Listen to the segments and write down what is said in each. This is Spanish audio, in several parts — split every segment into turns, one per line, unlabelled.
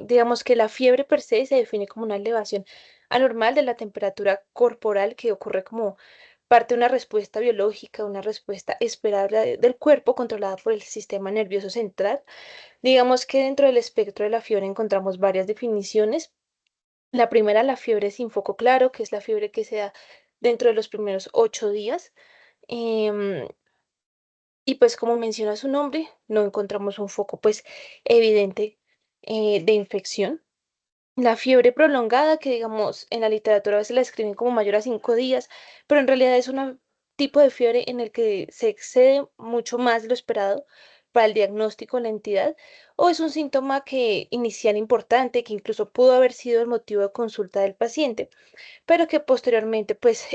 digamos que la fiebre per se se define como una elevación anormal de la temperatura corporal que ocurre como parte de una respuesta biológica, una respuesta esperable del cuerpo controlada por el sistema nervioso central. Digamos que dentro del espectro de la fiebre encontramos varias definiciones. La primera, la fiebre sin foco claro, que es la fiebre que se da dentro de los primeros 8 días. Em, y pues como menciona su nombre, no encontramos un foco pues evidente de infección. La fiebre prolongada, que digamos en la literatura a veces la escriben como mayor a 5 días, pero en realidad es un tipo de fiebre en el que se excede mucho más de lo esperado para el diagnóstico de la entidad, o es un síntoma que inicial importante, que incluso pudo haber sido el motivo de consulta del paciente, pero que posteriormente pues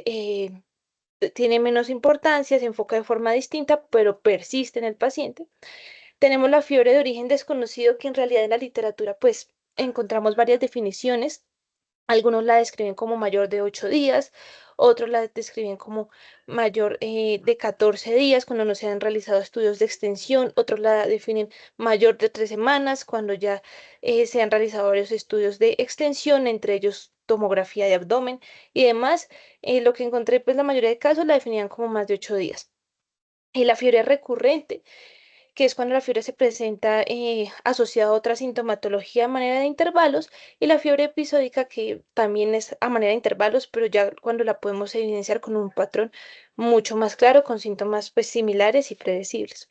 tiene menos importancia, se enfoca de forma distinta, pero persiste en el paciente. Tenemos la fiebre de origen desconocido, que en realidad en la literatura pues encontramos varias definiciones. Algunos la describen como mayor de 8 días, otros la describen como mayor de 14 días cuando no se han realizado estudios de extensión, otros la definen mayor de 3 semanas cuando ya se han realizado varios estudios de extensión, entre ellos tomografía de abdomen y demás. Lo que encontré, pues la mayoría de casos la definían como más de 8 días. Y la fiebre recurrente, que es cuando la fiebre se presenta asociada a otra sintomatología a manera de intervalos, y la fiebre episódica, que también es a manera de intervalos, pero ya cuando la podemos evidenciar con un patrón mucho más claro, con síntomas pues similares y predecibles.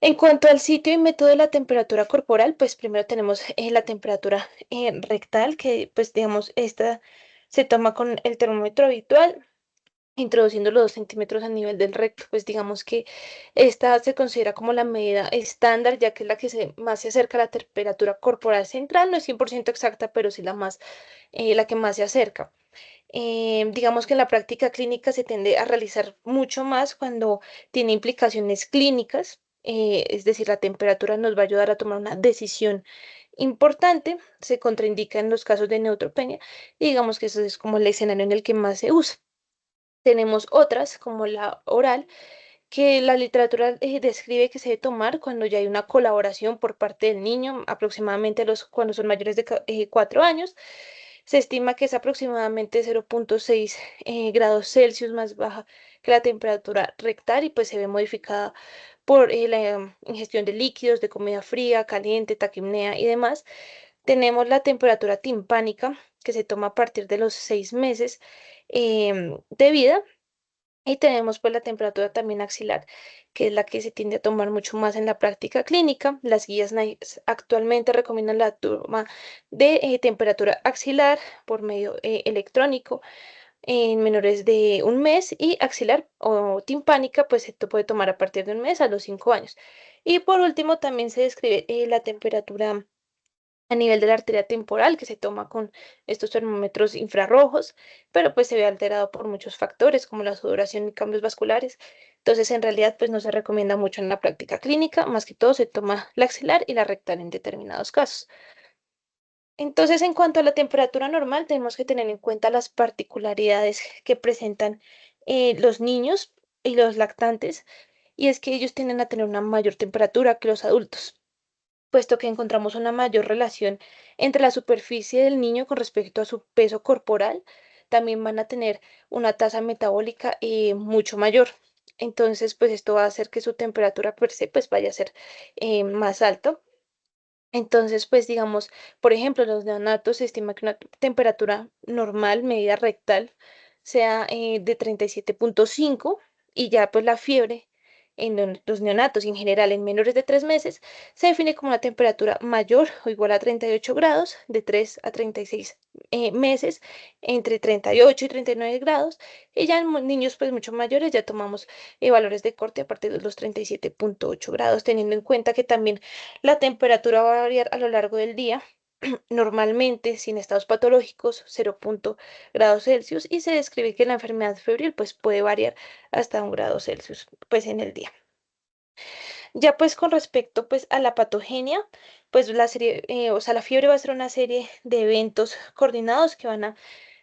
En cuanto al sitio y método de la temperatura corporal, pues primero tenemos la temperatura rectal, que pues digamos, esta se toma con el termómetro habitual, introduciendo los 2 centímetros a nivel del recto, pues digamos que esta se considera como la medida estándar, ya que es la que más se acerca a la temperatura corporal central, no es 100% exacta, pero sí la que más se acerca. Digamos que en la práctica clínica se tiende a realizar mucho más cuando tiene implicaciones clínicas, es decir, la temperatura nos va a ayudar a tomar una decisión importante, se contraindica en los casos de neutropenia, y digamos que ese es como el escenario en el que más se usa. Tenemos otras, como la oral, que la literatura describe que se debe tomar cuando ya hay una colaboración por parte del niño, aproximadamente cuando son mayores de 4 años. Se estima que es aproximadamente 0,6 grados Celsius más baja que la temperatura rectal, y pues se ve modificada por la ingestión de líquidos, de comida fría, caliente, taquimnea y demás. Tenemos la temperatura timpánica, que se toma a partir de los 6 meses de vida, y tenemos pues la temperatura también axilar, que es la que se tiende a tomar mucho más en la práctica clínica. Las guías NICE actualmente recomiendan la toma de temperatura axilar por medio electrónico en menores de 1 mes, y axilar o timpánica pues se puede tomar a partir de 1 mes a los 5 años. Y por último también se describe la temperatura a nivel de la arteria temporal, que se toma con estos termómetros infrarrojos, pero pues se ve alterado por muchos factores como la sudoración y cambios vasculares. Entonces, en realidad, pues no se recomienda mucho en la práctica clínica, más que todo se toma la axilar y la rectal en determinados casos. Entonces, en cuanto a la temperatura normal, tenemos que tener en cuenta las particularidades que presentan los niños y los lactantes, y es que ellos tienden a tener una mayor temperatura que los adultos, puesto que encontramos una mayor relación entre la superficie del niño con respecto a su peso corporal. También van a tener una tasa metabólica mucho mayor. Entonces, pues esto va a hacer que su temperatura per se pues vaya a ser más alto. Entonces, pues digamos, por ejemplo, los neonatos se estima que una temperatura normal, medida rectal, sea de 37,5, y ya pues la fiebre en los neonatos y en general en menores de 3 meses se define como una temperatura mayor o igual a 38 grados, de 3 a 36 meses, entre 38 y 39 grados, y ya en niños pues mucho mayores ya tomamos valores de corte a partir de los 37,8 grados, teniendo en cuenta que también la temperatura va a variar a lo largo del día, normalmente sin estados patológicos, 0 grados Celsius, y se describe que la enfermedad febril pues puede variar hasta 1 grado Celsius pues en el día. Ya pues con respecto pues a la patogenia, pues la serie, o sea, la fiebre va a ser una serie de eventos coordinados que van a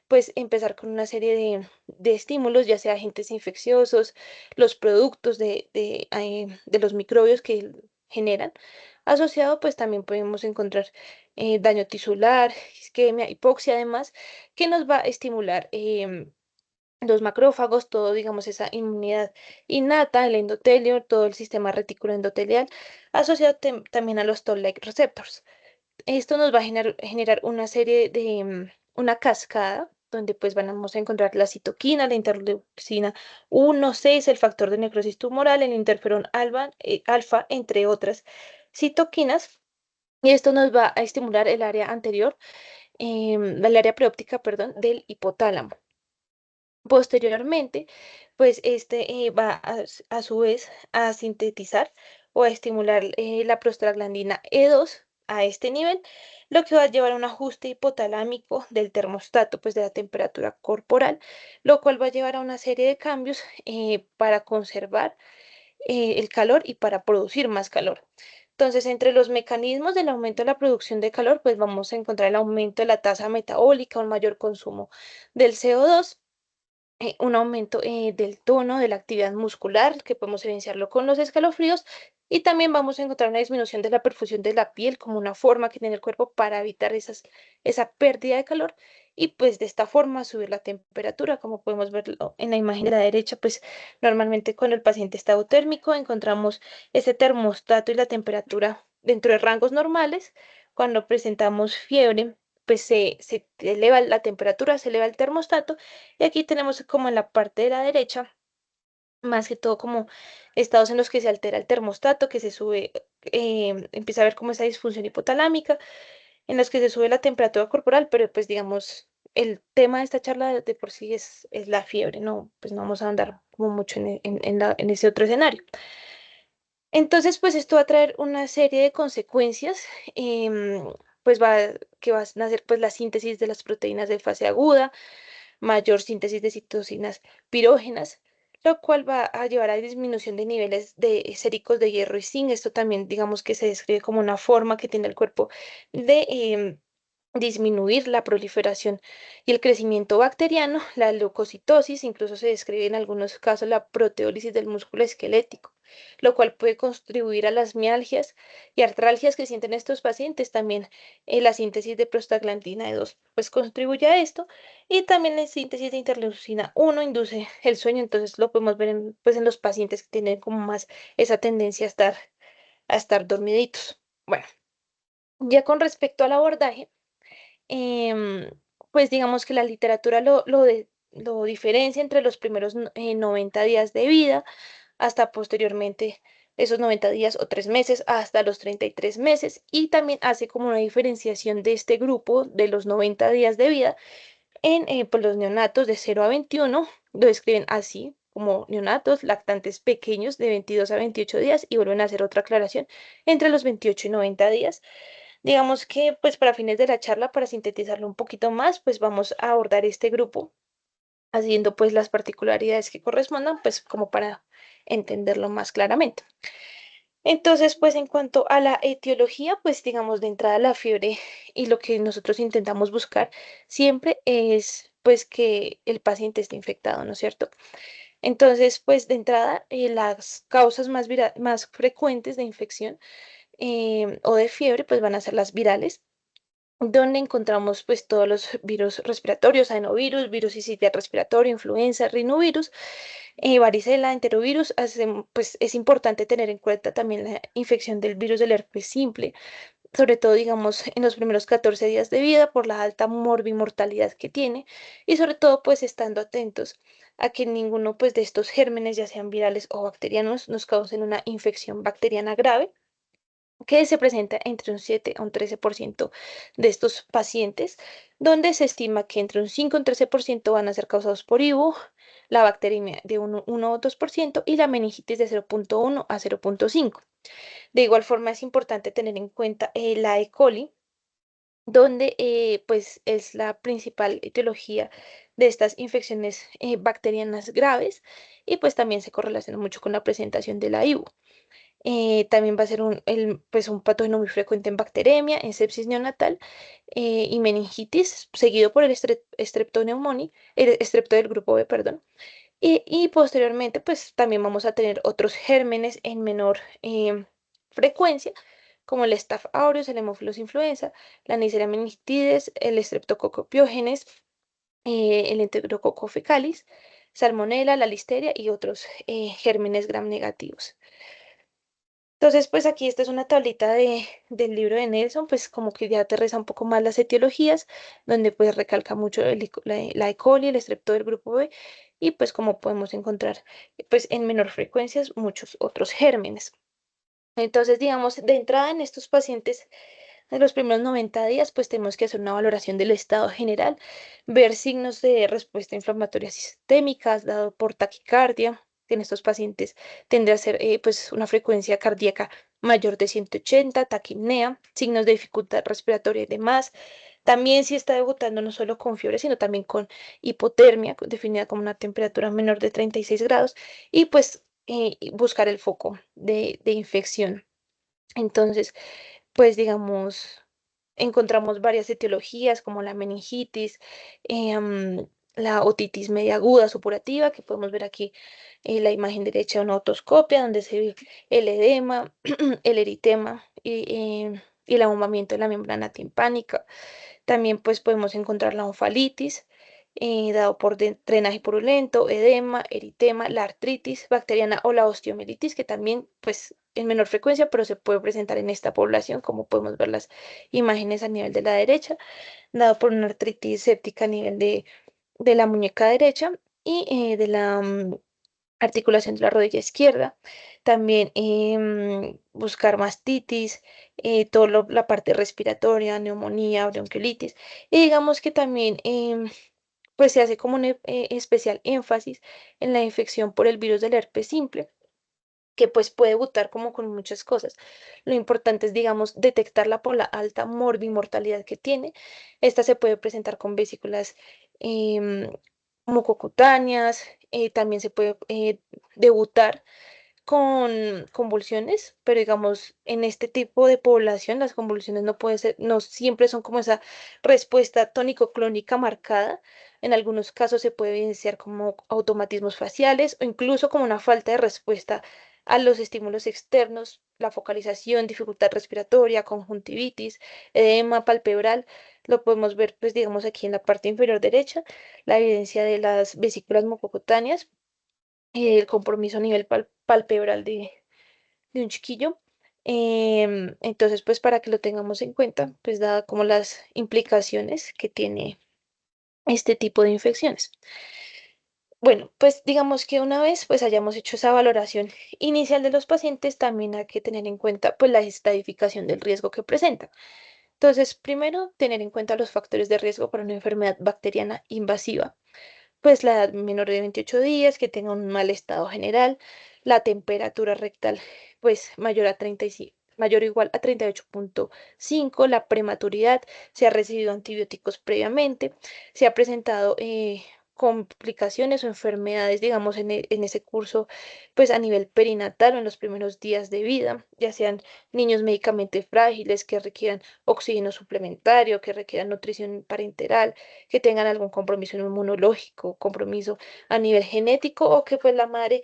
pues empezar con una serie de estímulos, ya sea agentes infecciosos, los productos de los microbios que generan. Asociado, pues también podemos encontrar daño tisular, isquemia, hipoxia, además, que nos va a estimular los macrófagos, todo, digamos, esa inmunidad innata, el endotelio, todo el sistema retículo endotelial, asociado también a los Toll-like receptors. Esto nos va a generar una serie de, una cascada, donde pues vamos a encontrar la citoquina, la interleucina 1, 6, el factor de necrosis tumoral, el interferón alfa, entre otras citoquinas. Y esto nos va a estimular el área anterior, el área preóptica, perdón, del hipotálamo. Posteriormente, pues este va a su vez a sintetizar o a estimular la prostaglandina E2 a este nivel, lo que va a llevar a un ajuste hipotalámico del termostato, pues de la temperatura corporal, lo cual va a llevar a una serie de cambios para conservar el calor y para producir más calor. Entonces, entre los mecanismos del aumento de la producción de calor, pues vamos a encontrar el aumento de la tasa metabólica, un mayor consumo del CO2, un aumento del tono de la actividad muscular, que podemos evidenciarlo con los escalofríos, y también vamos a encontrar una disminución de la perfusión de la piel como una forma que tiene el cuerpo para evitar esa pérdida de calor y pues de esta forma subir la temperatura, como podemos verlo en la imagen de la derecha, pues normalmente cuando el paciente está eutérmico encontramos ese termostato y la temperatura dentro de rangos normales. Cuando presentamos fiebre, pues se eleva la temperatura, se eleva el termostato y aquí tenemos como en la parte de la derecha, más que todo como estados en los que se altera el termostato, que se sube, empieza a haber como esa disfunción hipotalámica, en los que se sube la temperatura corporal, pero pues digamos, el tema de esta charla de por sí es la fiebre, no, pues no vamos a andar como mucho en ese otro escenario. Entonces, pues esto va a traer una serie de consecuencias, pues que va a nacer pues la síntesis de las proteínas de fase aguda, mayor síntesis de citocinas pirógenas, lo cual va a llevar a disminución de niveles de séricos de hierro y zinc. Esto también, digamos que se describe como una forma que tiene el cuerpo de disminuir la proliferación y el crecimiento bacteriano, la leucocitosis, incluso se describe en algunos casos la proteólisis del músculo esquelético, lo cual puede contribuir a las mialgias y artralgias que sienten estos pacientes. También la síntesis de prostaglandina E2 pues contribuye a esto y también la síntesis de interleucina 1 induce el sueño, entonces lo podemos ver pues en los pacientes que tienen como más esa tendencia a estar dormiditos. Bueno, ya con respecto al abordaje, em, pues digamos que la literatura lo diferencia entre los primeros 90 días de vida hasta posteriormente esos 90 días o 3 meses hasta los 33 meses y también hace como una diferenciación de este grupo de los 90 días de vida en pues, los neonatos de 0 a 21 lo describen así como neonatos lactantes pequeños de 22 a 28 días y vuelven a hacer otra aclaración entre los 28 y 90 días. Digamos que, pues para fines de la charla, para sintetizarlo un poquito más, pues vamos a abordar este grupo haciendo pues las particularidades que correspondan, pues como para entenderlo más claramente. Entonces, pues en cuanto a la etiología, pues digamos de entrada la fiebre y lo que nosotros intentamos buscar siempre es pues que el paciente esté infectado, ¿no es cierto? Entonces, pues de entrada, las causas más frecuentes de infección o de fiebre, pues van a ser las virales, donde encontramos pues todos los virus respiratorios, adenovirus, virus sincitial respiratorio, influenza, rinovirus, varicela, enterovirus. Pues es importante tener en cuenta también la infección del virus del herpes simple, sobre todo digamos en los primeros 14 días de vida por la alta morbimortalidad que tiene y sobre todo pues estando atentos a que ninguno pues de estos gérmenes, ya sean virales o bacterianos, nos causen una infección bacteriana grave que se presenta entre un 7 a un 13% de estos pacientes, donde se estima que entre un 5 y un 13% van a ser causados por IBU, la bacteriemia de 1 o 2% y la meningitis de 0,1 a 0,5. De igual forma, es importante tener en cuenta la E. coli, donde pues es la principal etiología de estas infecciones bacterianas graves y pues también se correlaciona mucho con la presentación de la IBU. También va a ser pues un patógeno muy frecuente en bacteremia, en sepsis neonatal y meningitis, seguido por el streptoneumoni, el estrepto del grupo B, perdón. Y posteriormente, pues también vamos a tener otros gérmenes en menor frecuencia, como el Staph aureus, el Haemophilus influenza, la Neisseria meningitidis, el Streptococcus pyogenes, el Enterococcus fecalis, Salmonella, la Listeria y otros gérmenes gram negativos. Entonces, pues aquí esta es una tablita del libro de Nelson, pues como que ya aterriza un poco más las etiologías, donde pues recalca mucho la E. coli, el estrepto del grupo B, y pues como podemos encontrar pues en menor frecuencias muchos otros gérmenes. Entonces, digamos, de entrada en estos pacientes, en los primeros 90 días, pues tenemos que hacer una valoración del estado general, ver signos de respuesta inflamatoria sistémica dado por taquicardia. En estos pacientes tendría que ser pues una frecuencia cardíaca mayor de 180, taquipnea, signos de dificultad respiratoria y demás. También si está debutando no solo con fiebre, sino también con hipotermia, definida como una temperatura menor de 36 grados, y pues buscar el foco de infección. Entonces, pues digamos, encontramos varias etiologías como la meningitis, la otitis media aguda supurativa, que podemos ver aquí en la imagen derecha una otoscopia donde se ve el edema, el eritema y el ahumamiento de la membrana timpánica. También pues podemos encontrar la onfalitis, dado por drenaje purulento, edema, eritema, la artritis bacteriana o la osteomielitis, que también pues en menor frecuencia, pero se puede presentar en esta población, como podemos ver las imágenes a nivel de la derecha, dado por una artritis séptica a nivel de la muñeca derecha y de la articulación de la rodilla izquierda. También buscar mastitis, toda la parte respiratoria, neumonía, bronquiolitis. Y digamos que también pues se hace como un especial énfasis en la infección por el virus del herpes simple, que pues puede debutar como con muchas cosas. Lo importante es, digamos, detectarla por la alta morbimortalidad que tiene. Esta se puede presentar con vesículas em, mucocutáneas, también se puede debutar con convulsiones, pero digamos, en este tipo de población las convulsiones no pueden ser, no siempre son como esa respuesta tónico-clónica marcada. En algunos casos se puede evidenciar como automatismos faciales o incluso como una falta de respuesta a los estímulos externos, la focalización, dificultad respiratoria, conjuntivitis, edema palpebral. Lo podemos ver, pues digamos, aquí en la parte inferior derecha, la evidencia de las vesículas mucocutáneas, el compromiso a nivel palpebral de un chiquillo. Entonces, pues para que lo tengamos en cuenta, pues dada como las implicaciones que tiene este tipo de infecciones. Bueno, pues digamos que una vez pues hayamos hecho esa valoración inicial de los pacientes, también hay que tener en cuenta pues la estadificación del riesgo que presenta. Entonces, primero, tener en cuenta los factores de riesgo para una enfermedad bacteriana invasiva, pues la edad menor de 28 días, que tenga un mal estado general, la temperatura rectal pues mayor a 35, mayor o igual a 38,5, la prematuridad, se ha recibido antibióticos previamente, se ha presentado complicaciones o enfermedades, digamos, en ese curso, pues a nivel perinatal o en los primeros días de vida, ya sean niños médicamente frágiles que requieran oxígeno suplementario, que requieran nutrición parenteral, que tengan algún compromiso inmunológico, compromiso a nivel genético o que pues la madre,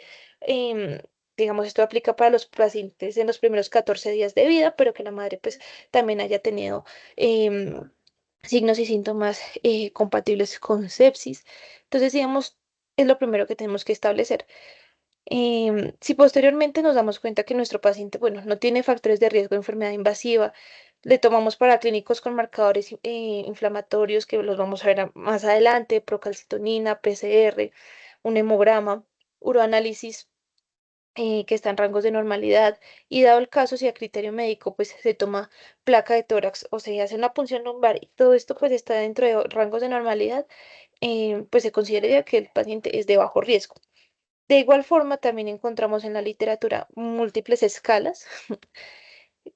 digamos, esto aplica para los pacientes en los primeros 14 días de vida, pero que la madre pues también haya tenido signos y síntomas compatibles con sepsis. Entonces, digamos, es lo primero que tenemos que establecer. Si posteriormente nos damos cuenta que nuestro paciente, bueno, no tiene factores de riesgo de enfermedad invasiva, le tomamos paraclínicos con marcadores inflamatorios que los vamos a ver más adelante, procalcitonina, PCR, un hemograma, uroanálisis que está en rangos de normalidad y dado el caso, si a criterio médico pues se toma placa de tórax o se hace una punción lumbar y todo esto pues está dentro de rangos de normalidad, pues se consideraría que el paciente es de bajo riesgo. De igual forma, también encontramos en la literatura múltiples escalas.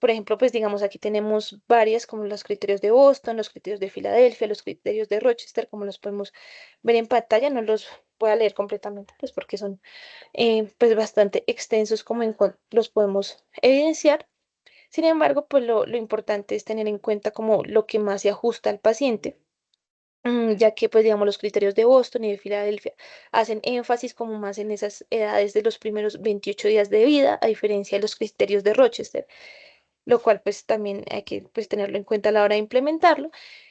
Por ejemplo, pues digamos aquí tenemos varias como los criterios de Boston, los criterios de Filadelfia, los criterios de Rochester, como los podemos ver en pantalla. No los voy a leer completamente, pues porque son pues bastante extensos como los podemos evidenciar. Sin embargo, pues lo importante es tener en cuenta como lo que más se ajusta al paciente, ya que pues digamos los criterios de Boston y de Filadelfia hacen énfasis como más en esas edades de los primeros 28 días de vida, a diferencia de los criterios de Rochester, lo cual pues también hay que pues tenerlo en cuenta a la hora de implementarlo.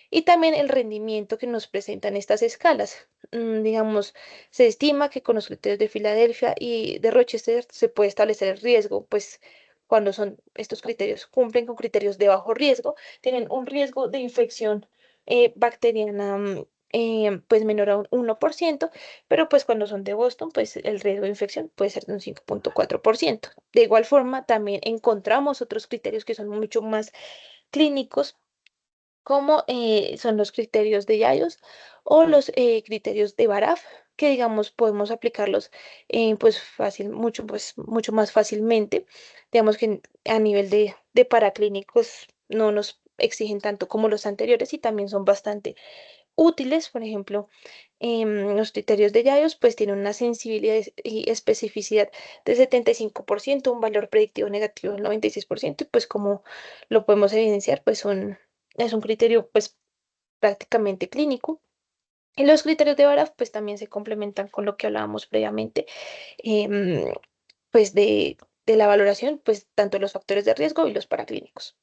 Y también el rendimiento que nos presentan estas escalas. Digamos, se estima que con los criterios de Filadelfia y de Rochester se puede establecer el riesgo, pues cuando son estos criterios, cumplen con criterios de bajo riesgo, tienen un riesgo de infección bacteriana pues menor a un 1%, pero pues cuando son de Boston, pues el riesgo de infección puede ser de un 5,4%. De igual forma, también encontramos otros criterios que son mucho más clínicos, como son los criterios de Yayos o los criterios de Baraf, que digamos podemos aplicarlos pues fácil, mucho más fácilmente. Digamos que a nivel de paraclínicos no nos exigen tanto como los anteriores y también son bastante útiles. Por ejemplo, los criterios de Yayos pues tienen una sensibilidad y especificidad del 75%, un valor predictivo negativo del 96%, y pues como lo podemos evidenciar, pues es un criterio pues prácticamente clínico. Y los criterios de Baraf pues también se complementan con lo que hablábamos previamente, em, pues de la valoración, pues tanto los factores de riesgo y los paraclínicos.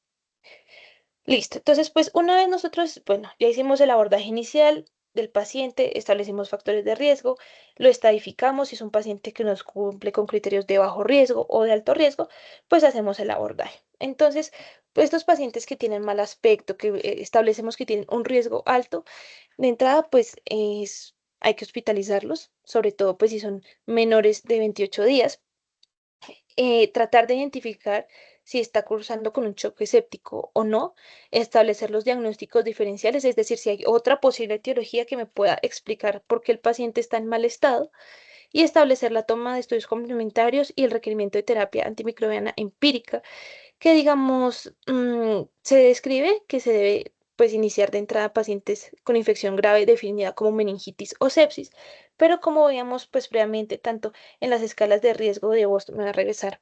Listo. Entonces, pues una vez nosotros, bueno, ya hicimos el abordaje inicial del paciente, establecimos factores de riesgo, lo estadificamos, si es un paciente que nos cumple con criterios de bajo riesgo o de alto riesgo, pues hacemos el abordaje. Entonces, pues estos pacientes que tienen mal aspecto, que establecemos que tienen un riesgo alto, de entrada, pues hay que hospitalizarlos, sobre todo pues si son menores de 28 días, tratar de identificar si está cursando con un choque séptico o no, establecer los diagnósticos diferenciales, es decir, si hay otra posible etiología que me pueda explicar por qué el paciente está en mal estado, y establecer la toma de estudios complementarios y el requerimiento de terapia antimicrobiana empírica, que digamos, se describe que se debe pues iniciar de entrada a pacientes con infección grave definida como meningitis o sepsis, pero como veíamos pues previamente, tanto en las escalas de riesgo de Boston, me voy a regresar,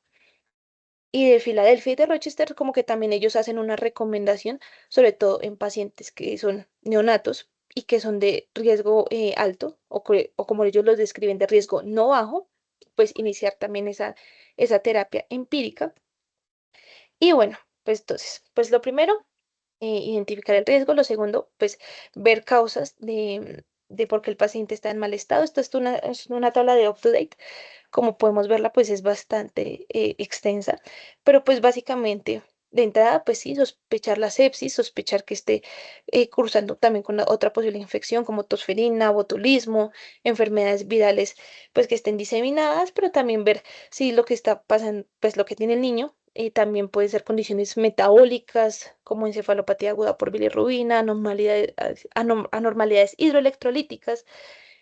y de Filadelfia y de Rochester, como que también ellos hacen una recomendación, sobre todo en pacientes que son neonatos y que son de riesgo alto, o como ellos los describen, de riesgo no bajo, pues iniciar también esa terapia empírica. Y bueno, pues entonces, pues lo primero, identificar el riesgo. Lo segundo, pues ver causas de por qué el paciente está en mal estado. Esto es una tabla de up-to-date. Como podemos verla, pues es bastante extensa, pero pues básicamente de entrada, pues sí, sospechar la sepsis, sospechar que esté cursando también con otra posible infección como tosferina, botulismo, enfermedades virales, pues que estén diseminadas, pero también ver si lo que está pasando, pues lo que tiene el niño. También puede ser condiciones metabólicas como encefalopatía aguda por bilirrubina, anormalidades hidroelectrolíticas,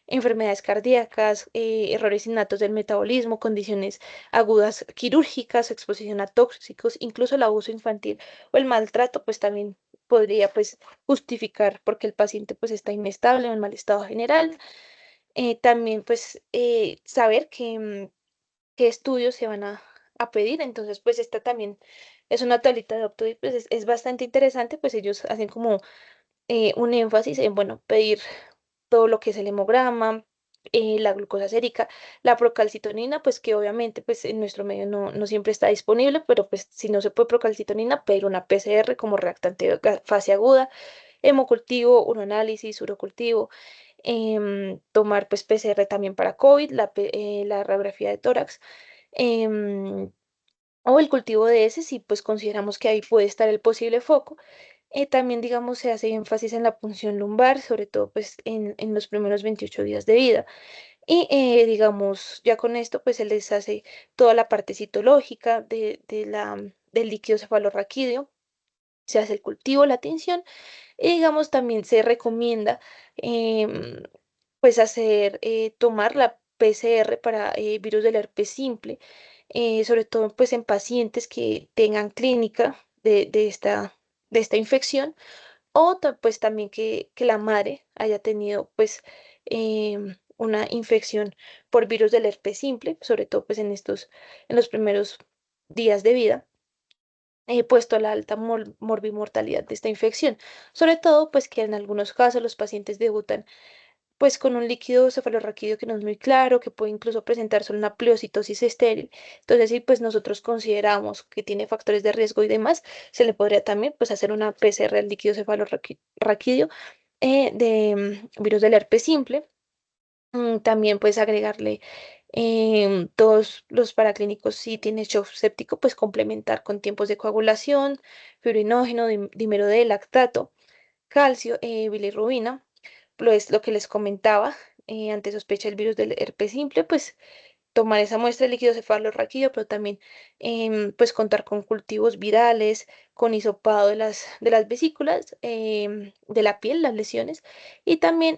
enfermedades cardíacas, errores innatos del metabolismo, condiciones agudas quirúrgicas, exposición a tóxicos, incluso el abuso infantil o el maltrato, pues también podría pues justificar porque el paciente pues está inestable o en mal estado general. También pues saber qué estudios se van a pedir, entonces pues esta también es una tablita de Optoid, pues es bastante interesante, pues ellos hacen como un énfasis en, bueno, pedir todo lo que es el hemograma, la glucosa sérica, la procalcitonina, pues que obviamente pues en nuestro medio no siempre está disponible, pero pues si no se puede procalcitonina, pedir una PCR como reactante de fase aguda, hemocultivo, uroanálisis, urocultivo, tomar pues PCR también para COVID, la radiografía de tórax, em, o el cultivo de ese si pues consideramos que ahí puede estar el posible foco. También, digamos, se hace énfasis en la punción lumbar, sobre todo pues en los primeros 28 días de vida. Y digamos, ya con esto pues se les hace toda la parte citológica del líquido cefalorraquídeo, se hace el cultivo, la tinción, y digamos también se recomienda em, pues tomar la PCR para virus del herpes simple, sobre todo pues en pacientes que tengan clínica de esta infección, o pues también que la madre haya tenido pues una infección por virus del herpes simple, sobre todo pues en los primeros días de vida, puesto a la alta morbimortalidad de esta infección. Sobre todo pues que en algunos casos los pacientes debutan pues con un líquido cefalorraquídeo que no es muy claro, que puede incluso presentar solo una pleocitosis estéril. Entonces, si pues nosotros consideramos que tiene factores de riesgo y demás, se le podría también pues hacer una PCR al líquido cefalorraquídeo de virus del herpes simple. También puedes agregarle todos los paraclínicos si tiene shock séptico, pues complementar con tiempos de coagulación, fibrinógeno, dímero de lactato, calcio, bilirrubina. Es lo que les comentaba, ante sospecha del virus del herpes simple, pues tomar esa muestra de líquido cefalorraquídeo, pero también pues contar con cultivos virales, con hisopado de las vesículas, de la piel, las lesiones, y también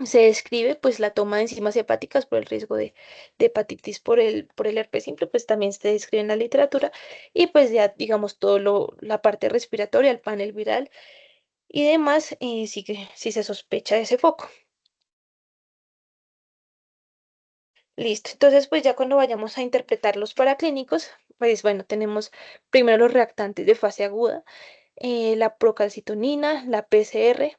se describe pues la toma de enzimas hepáticas por el riesgo de hepatitis por el herpes simple, pues también se describe en la literatura, y pues ya digamos la parte respiratoria, el panel viral y demás, sí que sí se sospecha de ese foco. Listo. Entonces, pues ya cuando vayamos a interpretar los paraclínicos, pues bueno, tenemos primero los reactantes de fase aguda, la procalcitonina, la PCR,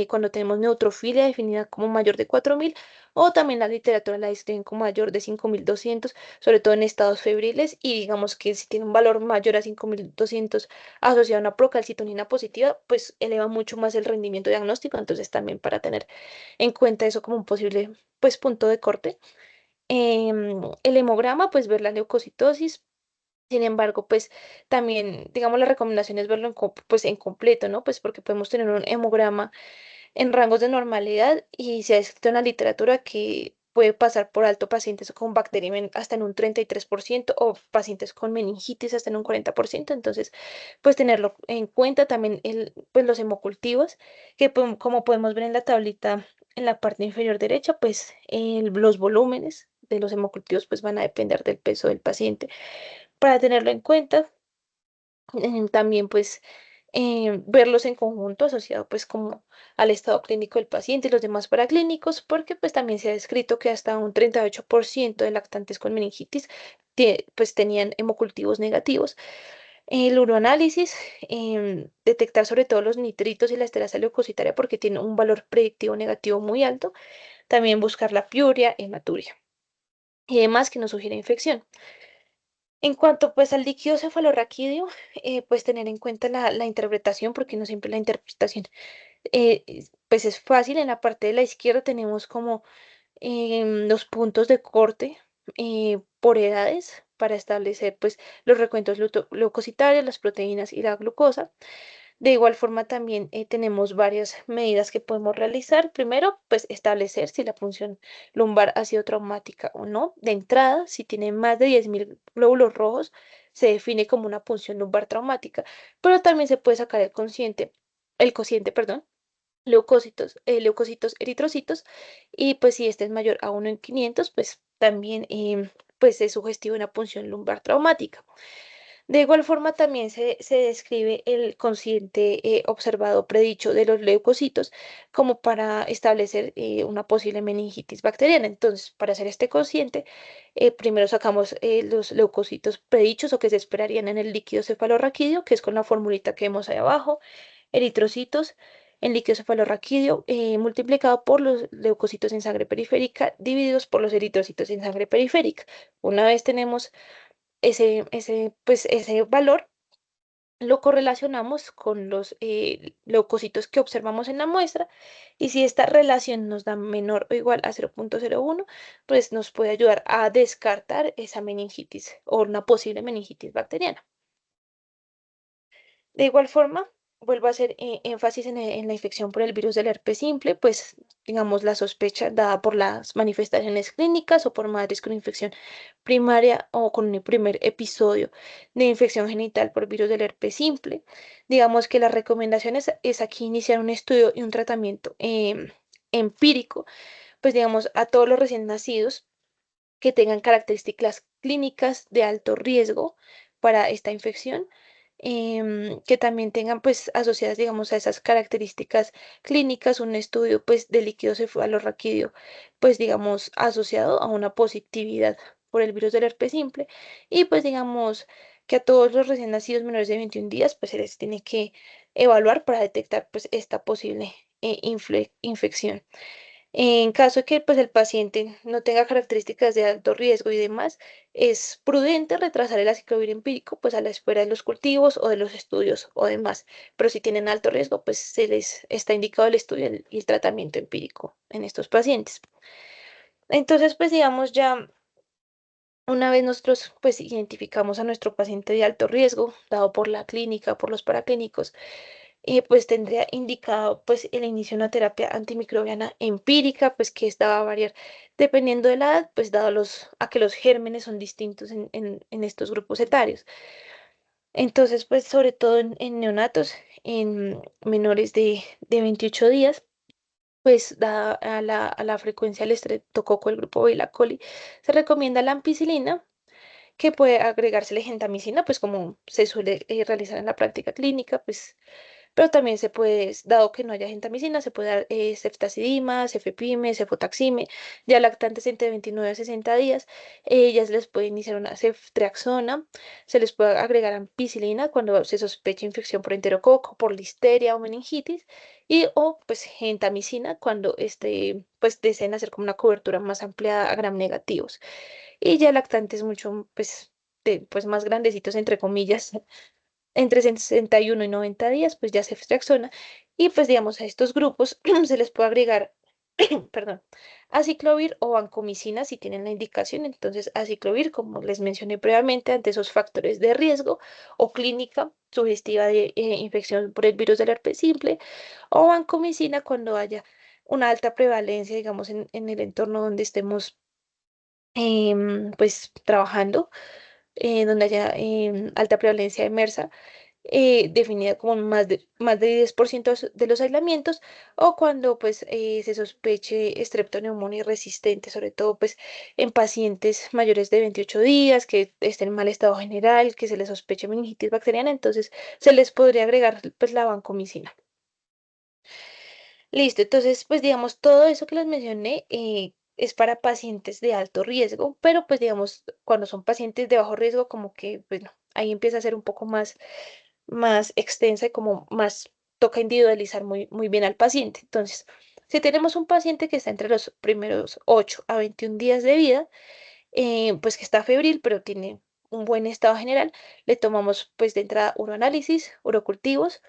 cuando tenemos neutrofilia definida como mayor de 4000, o también la literatura la describen como mayor de 5200, sobre todo en estados febriles, y digamos que si tiene un valor mayor a 5200 asociado a una procalcitonina positiva, pues eleva mucho más el rendimiento diagnóstico, entonces también para tener en cuenta eso como un posible pues punto de corte. El hemograma, pues ver la leucocitosis. Sin embargo, pues también, digamos, la recomendación es verlo pues, en completo, ¿no? Pues porque podemos tener un hemograma en rangos de normalidad y se ha escrito en la literatura que puede pasar por alto pacientes con bacteria hasta en un 33% o pacientes con meningitis hasta en un 40%. Entonces, pues tenerlo en cuenta también pues los hemocultivos, que como podemos ver en la tablita en la parte inferior derecha, pues los volúmenes de los hemocultivos pues van a depender del peso del paciente. Para tenerlo en cuenta, también pues verlos en conjunto asociado pues como al estado clínico del paciente y los demás paraclínicos, porque pues también se ha descrito que hasta un 38% de lactantes con meningitis pues tenían hemocultivos negativos. El uroanálisis, detectar sobre todo los nitritos y la esterasa leucocitaria porque tiene un valor predictivo negativo muy alto. También buscar la piuria, hematuria y demás que nos sugiere infección. En cuanto pues al líquido cefalorraquídeo, pues tener en cuenta la interpretación, porque no siempre la interpretación pues es fácil. En la parte de la izquierda tenemos como los puntos de corte por edades para establecer pues los recuentos leucocitarios, las proteínas y la glucosa. De igual forma, también tenemos varias medidas que podemos realizar. Primero, pues establecer si la punción lumbar ha sido traumática o no. De entrada, si tiene más de 10.000 glóbulos rojos, se define como una punción lumbar traumática, pero también se puede sacar el cociente, perdón, leucocitos, eritrocitos, y pues si este es mayor a 1 en 500, pues también pues es sugestivo de una punción lumbar traumática. De igual forma, también se describe el cociente observado predicho de los leucocitos como para establecer una posible meningitis bacteriana. Entonces, para hacer este cociente, primero sacamos los leucocitos predichos o que se esperarían en el líquido cefalorraquídeo, que es con la formulita que vemos ahí abajo, eritrocitos en líquido cefalorraquídeo multiplicado por los leucocitos en sangre periférica divididos por los eritrocitos en sangre periférica. Una vez tenemos pues ese valor, lo correlacionamos con los leucocitos que observamos en la muestra, y si esta relación nos da menor o igual a 0,01, pues nos puede ayudar a descartar esa meningitis o una posible meningitis bacteriana. De igual forma, vuelvo a hacer énfasis en la infección por el virus del herpes simple, pues digamos la sospecha dada por las manifestaciones clínicas o por madres con infección primaria o con un primer episodio de infección genital por virus del herpes simple. Digamos que la recomendación es aquí iniciar un estudio y un tratamiento empírico, pues digamos a todos los recién nacidos que tengan características clínicas de alto riesgo para esta infección, que también tengan pues asociadas, digamos, a esas características clínicas un estudio pues de líquido cefalorraquídeo, pues digamos, asociado a una positividad por el virus del herpes simple, y pues digamos que a todos los recién nacidos menores de 21 días pues se les tiene que evaluar para detectar pues esta posible infección. En caso de que pues, el paciente no tenga características de alto riesgo y demás, es prudente retrasar el aciclovir empírico pues, a la espera de los cultivos o de los estudios o demás. Pero si tienen alto riesgo, pues se les está indicado el estudio y el tratamiento empírico en estos pacientes. Entonces, pues digamos ya una vez nosotros pues identificamos a nuestro paciente de alto riesgo, dado por la clínica, por los paraclínicos, pues tendría indicado pues el inicio de una terapia antimicrobiana empírica, pues que esta va a variar dependiendo de la edad, pues dado a que los gérmenes son distintos en estos grupos etarios. Entonces, pues sobre todo en neonatos, en menores de 28 días, pues dada a la frecuencia del estreptococo del grupo Beta coli, se recomienda la ampicilina que puede agregársele gentamicina, pues como se suele realizar en la práctica clínica, pues, pero también se puede, dado que no haya gentamicina, se puede dar ceftazidima, cefepime, cefotaxime, ya lactantes entre 29 a 60 días, ya se les puede iniciar una ceftriaxona, se les puede agregar ampicilina cuando se sospecha infección por enterococo, por listeria o meningitis, y o pues gentamicina cuando pues deseen hacer como una cobertura más ampliada a gram negativos. Y ya lactantes mucho, pues, pues más grandecitos, entre comillas, entre 61 y 90 días, pues ya se fracciona. Y pues digamos a estos grupos se les puede agregar, perdón, aciclovir o vancomicina si tienen la indicación. Entonces, aciclovir, como les mencioné previamente, ante esos factores de riesgo o clínica sugestiva de infección por el virus del herpes simple, o vancomicina cuando haya una alta prevalencia, digamos, en el entorno donde estemos pues trabajando, donde haya alta prevalencia de MERSA, definida como más de 10% de los aislamientos, o cuando pues se sospeche estreptoneumonía resistente, sobre todo pues en pacientes mayores de 28 días, que estén en mal estado general, que se les sospeche meningitis bacteriana, entonces se les podría agregar pues la vancomicina. Listo, entonces, pues digamos, todo eso que les mencioné es para pacientes de alto riesgo, pero pues digamos, cuando son pacientes de bajo riesgo, como que, bueno, ahí empieza a ser un poco más extensa y como más toca individualizar muy bien al paciente. Entonces, si tenemos un paciente que está entre los primeros 8 a 21 días de vida, pues que está febril, pero tiene un buen estado general, le tomamos pues de entrada uroanálisis, urocultivos,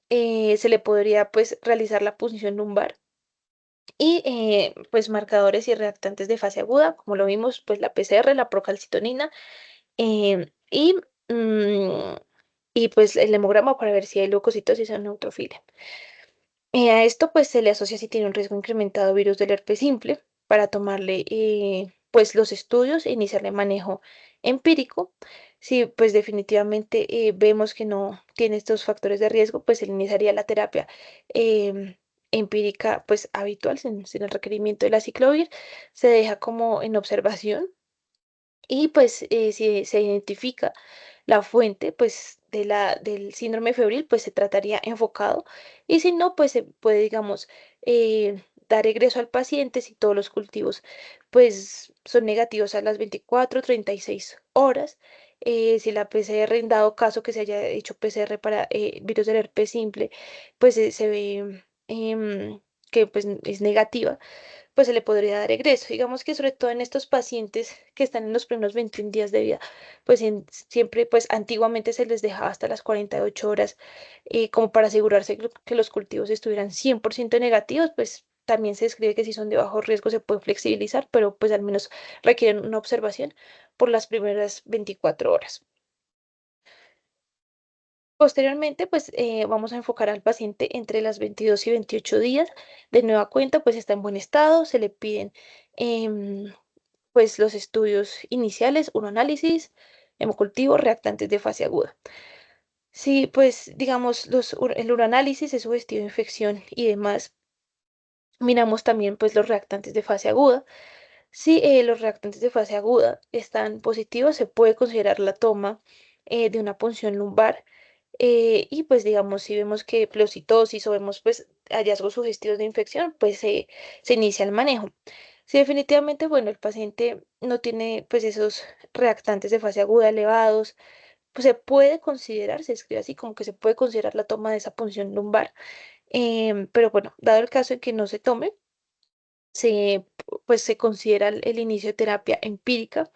se le podría pues realizar la punción lumbar y pues marcadores y reactantes de fase aguda, como lo vimos, pues la PCR, la procalcitonina em, y, mm, y pues el hemograma para ver si hay leucocitosis o neutrofilia. A esto pues se le asocia si tiene un riesgo incrementado virus del herpes simple para tomarle pues los estudios e iniciarle manejo empírico. Si pues definitivamente vemos que no tiene estos factores de riesgo, pues se le iniciaría la terapia em, empírica pues habitual sin el requerimiento de la ciclovir. Se deja como en observación y pues si se identifica la fuente pues del síndrome febril, pues se trataría enfocado y si no, pues se puede, digamos, dar egreso al paciente si todos los cultivos pues son negativos a las 24 36 horas. Si la PCR, en dado caso que se haya hecho PCR para virus del herpes simple, pues se ve que pues es negativa, pues se le podría dar egreso. Digamos que sobre todo en estos pacientes que están en los primeros 21 días de vida, pues siempre, pues antiguamente se les dejaba hasta las 48 horas como para asegurarse que los cultivos estuvieran 100% negativos, pues también se describe que si son de bajo riesgo se pueden flexibilizar, pero pues al menos requieren una observación por las primeras 24 horas. Posteriormente, pues vamos a enfocar al paciente entre las 22 y 28 días. De nueva cuenta, pues está en buen estado, se le piden em, pues los estudios iniciales, uroanálisis, hemocultivo, reactantes de fase aguda. Sí, pues digamos, el uroanálisis es sugestivo de infección y demás. Miramos también pues los reactantes de fase aguda. Si los reactantes de fase aguda están positivos, se puede considerar la toma de una punción lumbar. Y pues digamos, si vemos que pleocitosis o vemos pues hallazgos sugestivos de infección, pues se inicia el manejo. Si definitivamente, bueno, el paciente no tiene pues esos reactantes de fase aguda elevados, pues se puede considerar, se escribe así como que se puede considerar la toma de esa punción lumbar. Pero bueno, dado el caso en que no se tome, pues se considera el inicio de terapia empírica,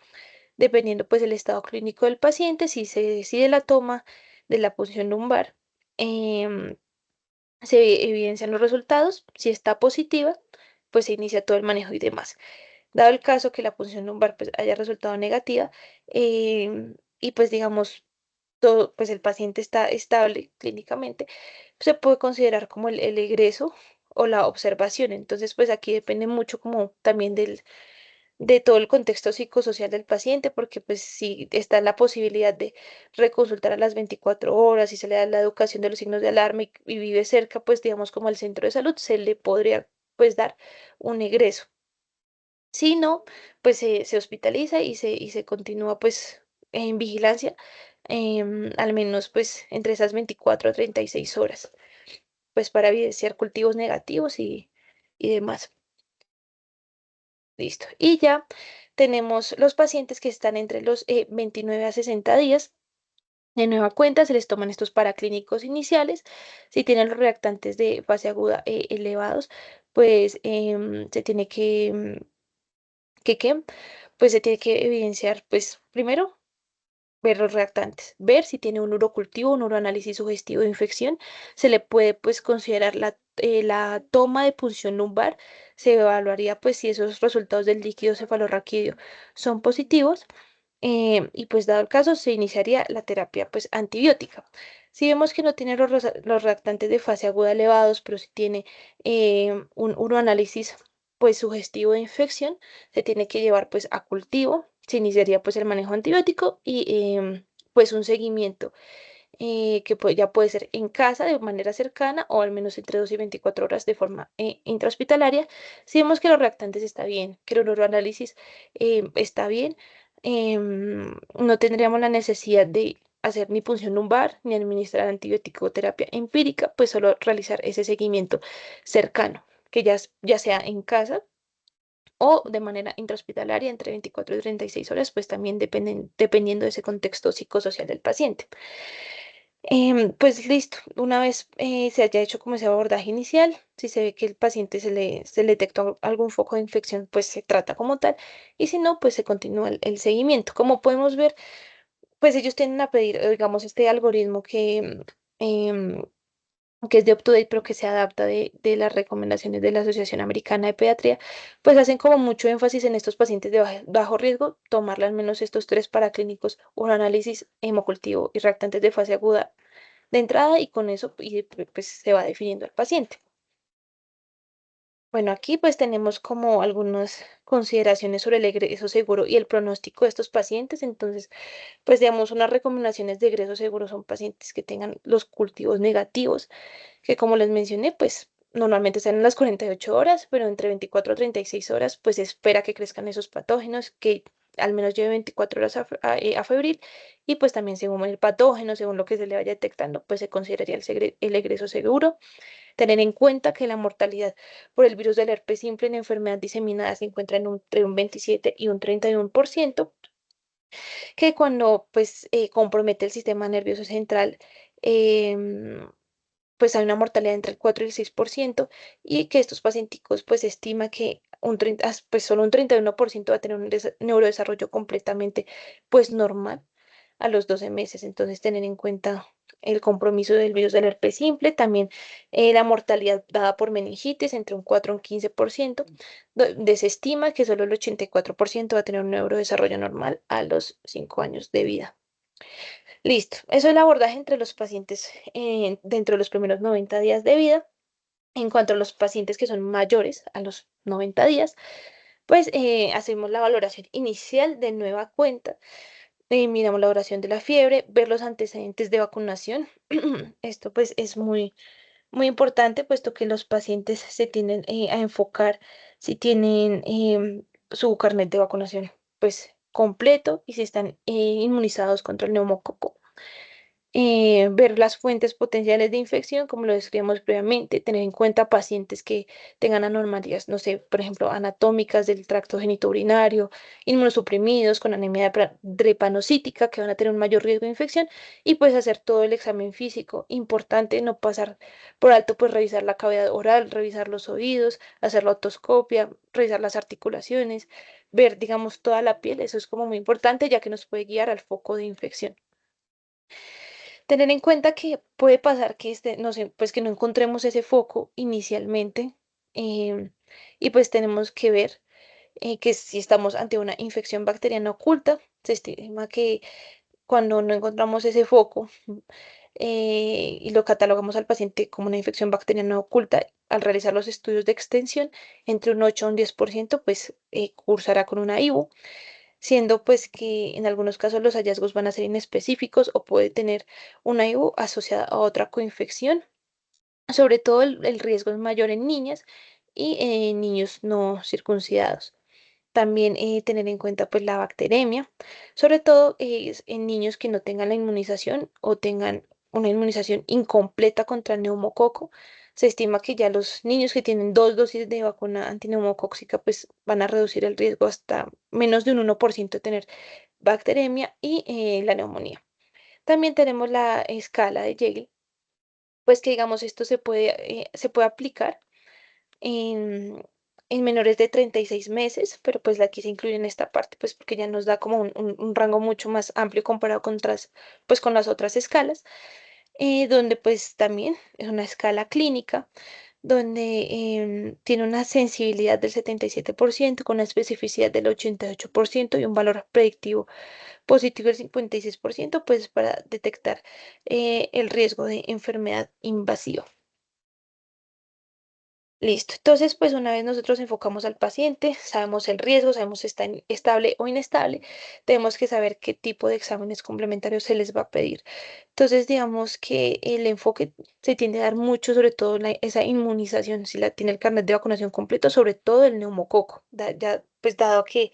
dependiendo pues del estado clínico del paciente. Si se decide la toma de la punción lumbar, em, se evidencian los resultados. Si está positiva, pues se inicia todo el manejo y demás. Dado el caso que la punción lumbar pues haya resultado negativa, y pues digamos todo, pues el paciente está estable clínicamente, se puede considerar como el egreso o la observación. Entonces, pues aquí depende mucho como también de todo el contexto psicosocial del paciente, porque pues si está la posibilidad de reconsultar a las 24 horas y se le da la educación de los signos de alarma y vive cerca, pues digamos como el centro de salud, se le podría pues dar un egreso. Si no, pues se hospitaliza y se continúa pues en vigilancia, al menos pues entre esas 24 a 36 horas, pues para evidenciar cultivos negativos y demás. Listo. Y ya tenemos los pacientes que están entre los 29 a 60 días. De nueva cuenta, se les toman estos paraclínicos iniciales. Si tienen los reactantes de fase aguda elevados, pues se tiene ¿qué? Pues se tiene que evidenciar, pues primero ver los reactantes, ver si tiene un urocultivo, un uroanálisis sugestivo de infección. Se le puede pues considerar la toma de punción lumbar. Se evaluaría pues si esos resultados del líquido cefalorraquídeo son positivos, y pues dado el caso se iniciaría la terapia pues antibiótica. Si vemos que no tiene los reactantes de fase aguda elevados, pero si tiene un uroanálisis pues sugestivo de infección, se tiene que llevar pues a cultivo. Se iniciaría pues el manejo antibiótico y pues un seguimiento, que ya puede ser en casa de manera cercana o al menos entre 2 y 24 horas de forma intrahospitalaria. Si vemos que los reactantes está bien, que el uroanálisis está bien, no tendríamos la necesidad de hacer ni punción lumbar ni administrar antibiótico terapia empírica, pues solo realizar ese seguimiento cercano, que ya sea en casa o de manera intrahospitalaria entre 24 y 36 horas, pues también dependiendo de ese contexto psicosocial del paciente. Pues listo, una vez se haya hecho como ese abordaje inicial, si se ve que el paciente se le detectó algún foco de infección, pues se trata como tal, y si no, pues se continúa el seguimiento. Como podemos ver, pues ellos tienden a pedir, digamos, este algoritmo em, que es de UpToDate, pero que se adapta de las recomendaciones de la Asociación Americana de Pediatría, pues hacen como mucho énfasis en estos pacientes de bajo riesgo, tomarle al menos estos tres paraclínicos, un análisis hemocultivo y reactantes de fase aguda de entrada, y con eso pues se va definiendo al paciente. Bueno, aquí pues tenemos como algunas consideraciones sobre el egreso seguro y el pronóstico de estos pacientes. Entonces, pues digamos, unas recomendaciones de egreso seguro son pacientes que tengan los cultivos negativos, que como les mencioné, pues normalmente están en las 48 horas, pero entre 24 a 36 horas, pues se espera que crezcan esos patógenos, que al menos lleve 24 horas a febril, y pues también según el patógeno, según lo que se le vaya detectando, pues se consideraría el egreso seguro. Tener en cuenta que la mortalidad por el virus del herpes simple en enfermedad diseminada se encuentra entre un 27 y un 31%, que cuando pues compromete el sistema nervioso central, em, pues hay una mortalidad entre el 4 y el 6%, y que estos pacienticos pues se estima que pues solo un 31% va a tener un neurodesarrollo completamente pues normal a los 12 meses. Entonces, tener en cuenta el compromiso del virus del herpes simple, también la mortalidad dada por meningitis entre un 4 y un 15%, donde se estima que solo el 84% va a tener un neurodesarrollo normal a los 5 años de vida. Listo, eso es el abordaje entre los pacientes dentro de los primeros 90 días de vida. En cuanto a los pacientes que son mayores a los 90 días, pues hacemos la valoración inicial de nueva cuenta. Miramos la duración de la fiebre, ver los antecedentes de vacunación. Esto pues es muy importante, puesto que los pacientes se tienden a enfocar si tienen su carnet de vacunación pues completo y si están inmunizados contra el neumococo. ver las fuentes potenciales de infección, como lo describimos previamente, tener en cuenta pacientes que tengan anormalidades, no sé, por ejemplo, anatómicas del tracto genitourinario, inmunosuprimidos con anemia drepanocítica, que van a tener un mayor riesgo de infección, y pues hacer todo el examen físico. Importante no pasar por alto, pues revisar la cavidad oral, revisar los oídos, hacer la otoscopia, revisar las articulaciones, ver, digamos, toda la piel, eso es como muy importante, ya que nos puede guiar al foco de infección. Tener en cuenta que puede pasar que no sé, pues que no encontremos ese foco inicialmente, em, y pues tenemos que ver que si estamos ante una infección bacteriana oculta, se estima que cuando no encontramos ese foco y lo catalogamos al paciente como una infección bacteriana oculta, al realizar los estudios de extensión, entre un 8 a un 10%, pues cursará con una IBU, siendo pues que en algunos casos los hallazgos van a ser inespecíficos o puede tener una IBU asociada a otra coinfección. Sobre todo el riesgo es mayor en niñas y en niños no circuncidados. También tener en cuenta pues la bacteremia, sobre todo en niños que no tengan la inmunización o tengan una inmunización incompleta contra el neumococo. Se estima que ya los niños que tienen 2 dosis de vacuna antineumocóxica pues van a reducir el riesgo hasta menos de un 1% de tener bacteremia y la neumonía. También tenemos la escala de Yale, pues que digamos esto se puede aplicar en, en menores de 36 meses, pero pues aquí se incluye en esta parte, pues porque ya nos da como un rango mucho más amplio comparado pues con las otras escalas, donde pues también es una escala clínica, donde tiene una sensibilidad del 77% con una especificidad del 88% y un valor predictivo positivo del 56%, pues para detectar el riesgo de enfermedad invasiva. Listo. Entonces, pues una vez nosotros enfocamos al paciente, sabemos el riesgo, sabemos si está estable o inestable, tenemos que saber qué tipo de exámenes complementarios se les va a pedir. Entonces, digamos que el enfoque se tiende a dar mucho, sobre todo esa inmunización, si la tiene el carnet de vacunación completo, sobre todo el neumococo, ya pues dado que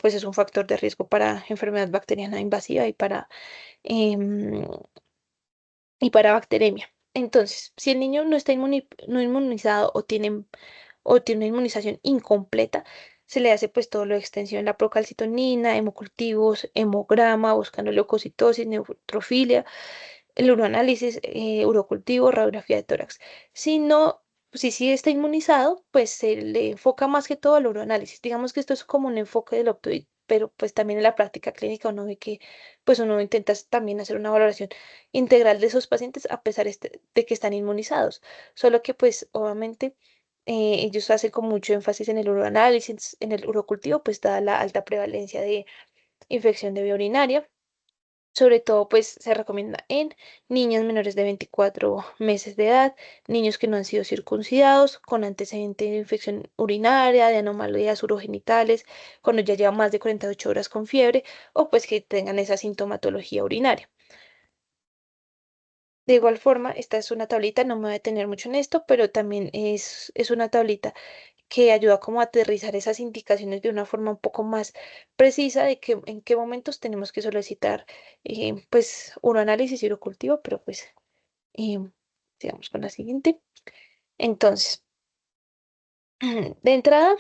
pues es un factor de riesgo para enfermedad bacteriana invasiva em, y para bacteremia. Entonces, si el niño no está no inmunizado o tiene una inmunización incompleta, se le hace pues todo lo de extensión, la procalcitonina, hemocultivos, hemograma, buscando leucocitosis, neutrofilia, el uroanálisis, urocultivo, radiografía de tórax. Si no, si sí está inmunizado, pues se le enfoca más que todo al uroanálisis. Digamos que esto es como un enfoque del optoid, pero pues también en la práctica clínica uno ve que pues uno intenta también hacer una valoración integral de esos pacientes a pesar de que están inmunizados. Solo que pues obviamente ellos hacen con mucho énfasis en el uroanálisis, en el urocultivo, pues dada la alta prevalencia de infección de vía urinaria. Sobre todo, pues se recomienda en niños menores de 24 meses de edad, niños que no han sido circuncidados, con antecedente de infección urinaria, de anomalías urogenitales, cuando ya llevan más de 48 horas con fiebre o pues que tengan esa sintomatología urinaria. De igual forma, esta es una tablita, no me voy a detener mucho en esto, pero también es una tablita que ayuda como a aterrizar esas indicaciones de una forma un poco más precisa de que en qué momentos tenemos que solicitar pues uroanálisis y urocultivo, pero pues eh, sigamos con la siguiente. Entonces, de entrada,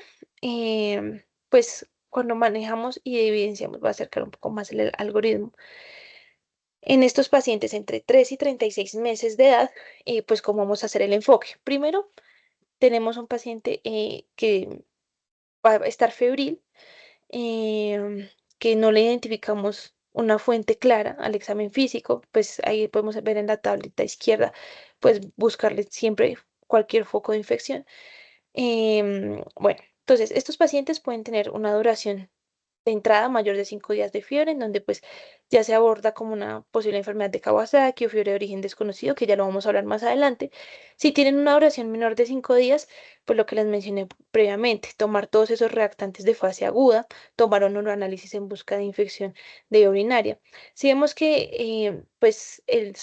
pues cuando manejamos y evidenciamos, voy a acercar un poco más el algoritmo. En estos pacientes entre 3 y 36 meses de edad, pues cómo vamos a hacer el enfoque. Primero, tenemos un paciente que va a estar febril, em, que no le identificamos una fuente clara al examen físico, pues ahí podemos ver en la tablita izquierda, pues buscarle siempre cualquier foco de infección. Bueno, entonces estos pacientes pueden tener una duración de entrada mayor de 5 días de fiebre, en donde pues ya se aborda como una posible enfermedad de Kawasaki o fiebre de origen desconocido, que ya lo vamos a hablar más adelante. Si tienen una duración menor de 5 días, pues lo que les mencioné previamente, tomar todos esos reactantes de fase aguda, tomar un uroanálisis en busca de infección de vía urinaria. Si vemos que pues el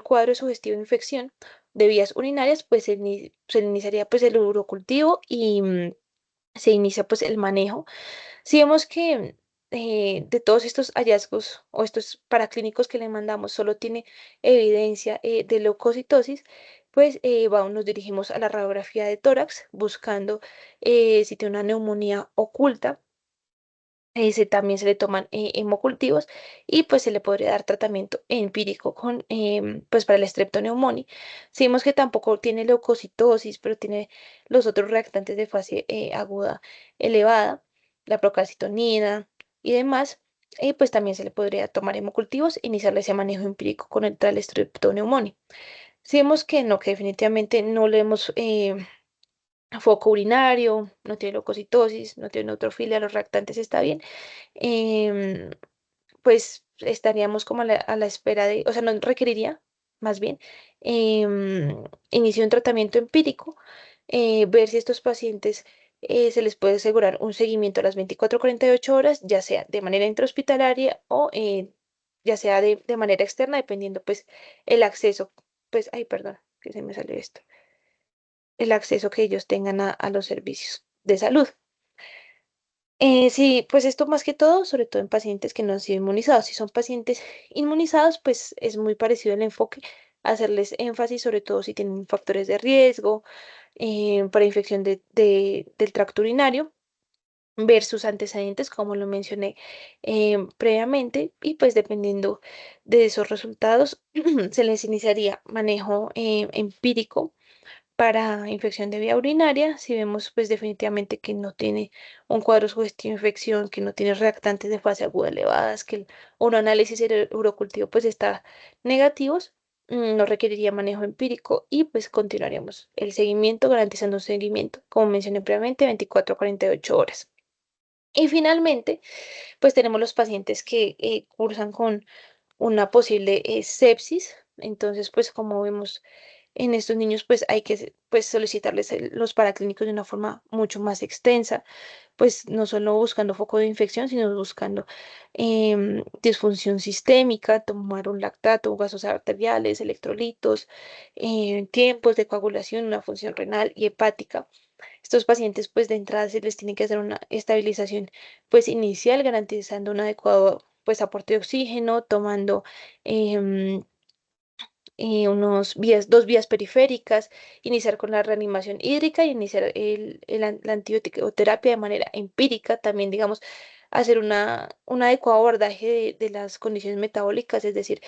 cuadro sugestivo de infección de vías urinarias, pues se iniciaría pues el urocultivo y se inicia pues el manejo. Si vemos que de todos estos hallazgos o estos paraclínicos que le mandamos solo tiene evidencia de leucocitosis, pues nos dirigimos a la radiografía de tórax buscando si tiene una neumonía oculta. Ese también se le toman hemocultivos y pues se le podría dar tratamiento empírico con, pues para el streptoneumonía. Si vemos que tampoco tiene leucocitosis, pero tiene los otros reactantes de fase aguda elevada, la procalcitonina y demás, pues también se le podría tomar hemocultivos e iniciarle ese manejo empírico con el streptoneumonía. Si vemos que no, que definitivamente no le hemos foco urinario, no tiene leucocitosis, no tiene neutrofilia, los reactantes está bien, em, pues estaríamos como a la espera de, o sea, no requeriría, más bien, inicio un tratamiento empírico, ver si estos pacientes se les puede asegurar un seguimiento a las 24 48 horas, ya sea de manera intrahospitalaria o ya sea de manera externa, dependiendo pues el acceso, pues, ay, perdón, que se me salió esto, el acceso que ellos tengan a los servicios de salud. Sí, pues esto más que todo, sobre todo en pacientes que no han sido inmunizados. Si son pacientes inmunizados, pues es muy parecido el enfoque, hacerles énfasis, sobre todo si tienen factores de riesgo para infección del tracto urinario, ver sus antecedentes, como lo mencioné previamente, y pues dependiendo de esos resultados, se les iniciaría manejo empírico para infección de vía urinaria. Si vemos pues definitivamente que no tiene un cuadro sugestivo de infección, que no tiene reactantes de fase aguda elevadas, que el uroanálisis y el urocultivo pues está negativos, no requeriría manejo empírico y pues continuaríamos el seguimiento, garantizando un seguimiento, como mencioné previamente, 24 a 48 horas. Y finalmente, pues tenemos los pacientes que cursan con una posible sepsis. Entonces, pues como vemos en estos niños, pues hay que pues, solicitarles los paraclínicos de una forma mucho más extensa, pues no solo buscando foco de infección, sino buscando disfunción sistémica, tomar un lactato, gases arteriales, electrolitos, tiempos de coagulación, una función renal y hepática. Estos pacientes, pues de entrada se les tiene que hacer una estabilización, pues inicial, garantizando un adecuado, pues aporte de oxígeno, tomando em, dos vías periféricas, iniciar con la reanimación hídrica y iniciar la antibioterapia de manera empírica, también, digamos, hacer un adecuado abordaje de las condiciones metabólicas, es decir,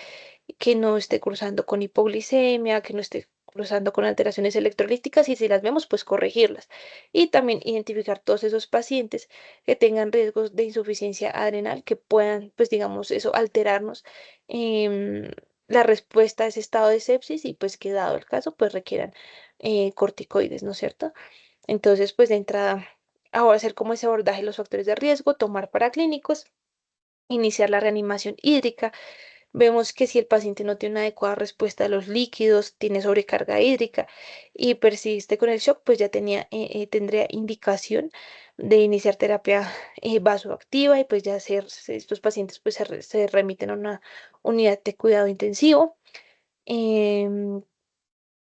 que no esté cruzando con hipoglicemia, que no esté cruzando con alteraciones electrolíticas y si las vemos, pues corregirlas. Y también identificar todos esos pacientes que tengan riesgos de insuficiencia adrenal que puedan, pues digamos, eso, alterarnos em, la respuesta a ese estado de sepsis y pues que dado el caso, pues requieran corticoides, ¿no es cierto? Entonces, pues de entrada, ahora hacer como ese abordaje de los factores de riesgo, tomar paraclínicos, iniciar la reanimación hídrica. Vemos que si el paciente no tiene una adecuada respuesta a los líquidos, tiene sobrecarga hídrica y persiste con el shock, pues ya tendría indicación de iniciar terapia vasoactiva y pues ya estos pacientes pues se remiten a una unidad de cuidado intensivo. Em,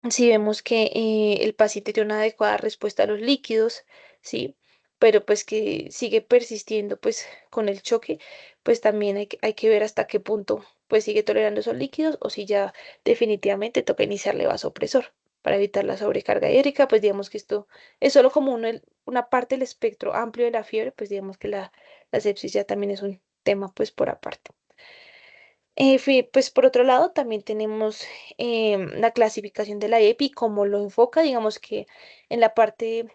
si vemos que el paciente tiene una adecuada respuesta a los líquidos, ¿sí? Pero pues que sigue persistiendo pues con el choque, pues también hay que ver hasta qué punto pues sigue tolerando esos líquidos o si ya definitivamente toca iniciarle vasopresor para evitar la sobrecarga hídrica, pues digamos que esto es solo como una parte del espectro amplio de la fiebre, pues digamos que la sepsis ya también es un tema pues por aparte. Pues por otro lado, también tenemos la clasificación de la EPI, como lo enfoca, digamos que en la parte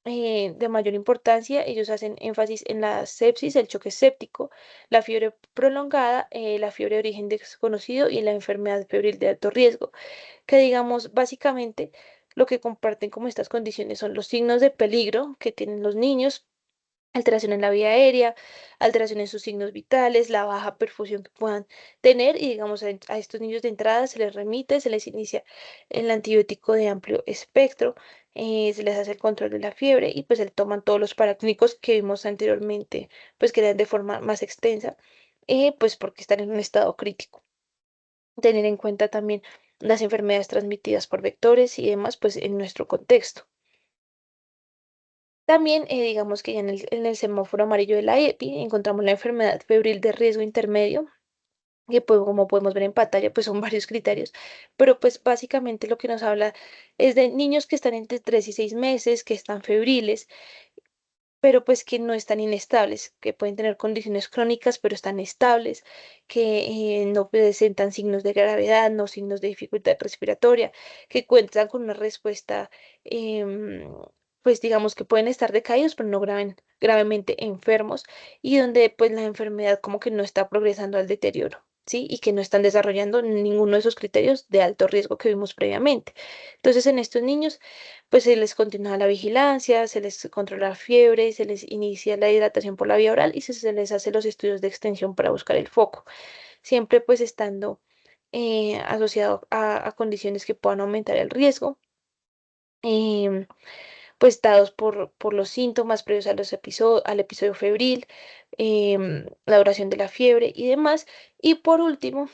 de mayor importancia, ellos hacen énfasis en la sepsis, el choque séptico, la fiebre prolongada, la fiebre de origen desconocido y la enfermedad febril de alto riesgo, que digamos básicamente lo que comparten como estas condiciones son los signos de peligro que tienen los niños, alteración en la vía aérea, alteración en sus signos vitales, la baja perfusión que puedan tener y digamos a estos niños de entrada se les remite, se les inicia el antibiótico de amplio espectro, se les hace el control de la fiebre y pues se le toman todos los paraclínicos que vimos anteriormente, pues que dan de forma más extensa, pues porque están en un estado crítico. Tener en cuenta también las enfermedades transmitidas por vectores y demás, pues en nuestro contexto. También, digamos que ya en el semáforo amarillo de la EPI encontramos la enfermedad febril de riesgo intermedio, que pues como podemos ver en pantalla, pues son varios criterios, pero pues básicamente lo que nos habla es de niños que están entre 3 y 6 meses, que están febriles, pero pues que no están inestables, que pueden tener condiciones crónicas, pero están estables, que no presentan signos de gravedad, no signos de dificultad respiratoria, que cuentan con una respuesta, em, pues digamos que pueden estar decaídos, pero no gravemente enfermos, y donde pues la enfermedad como que no está progresando al deterioro. ¿Sí? Y que no están desarrollando ninguno de esos criterios de alto riesgo que vimos previamente. Entonces, en estos niños pues se les continúa la vigilancia, se les controla la fiebre, se les inicia la hidratación por la vía oral y se les hace los estudios de extensión para buscar el foco, siempre pues estando asociado a condiciones que puedan aumentar el riesgo. em, pues dados por los síntomas previos al episodio febril, la duración de la fiebre y demás. Y por último,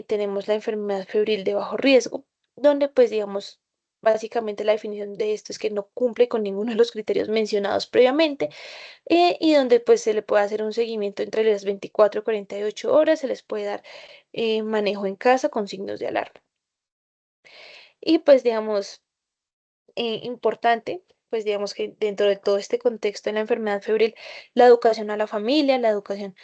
tenemos la enfermedad febril de bajo riesgo, donde pues digamos, básicamente la definición de esto es que no cumple con ninguno de los criterios mencionados previamente, y donde pues se le puede hacer un seguimiento entre las 24 y 48 horas, se les puede dar manejo en casa con signos de alarma. Y pues digamos, importante, pues digamos que dentro de todo este contexto de la enfermedad febril, la educación a la familia, la educación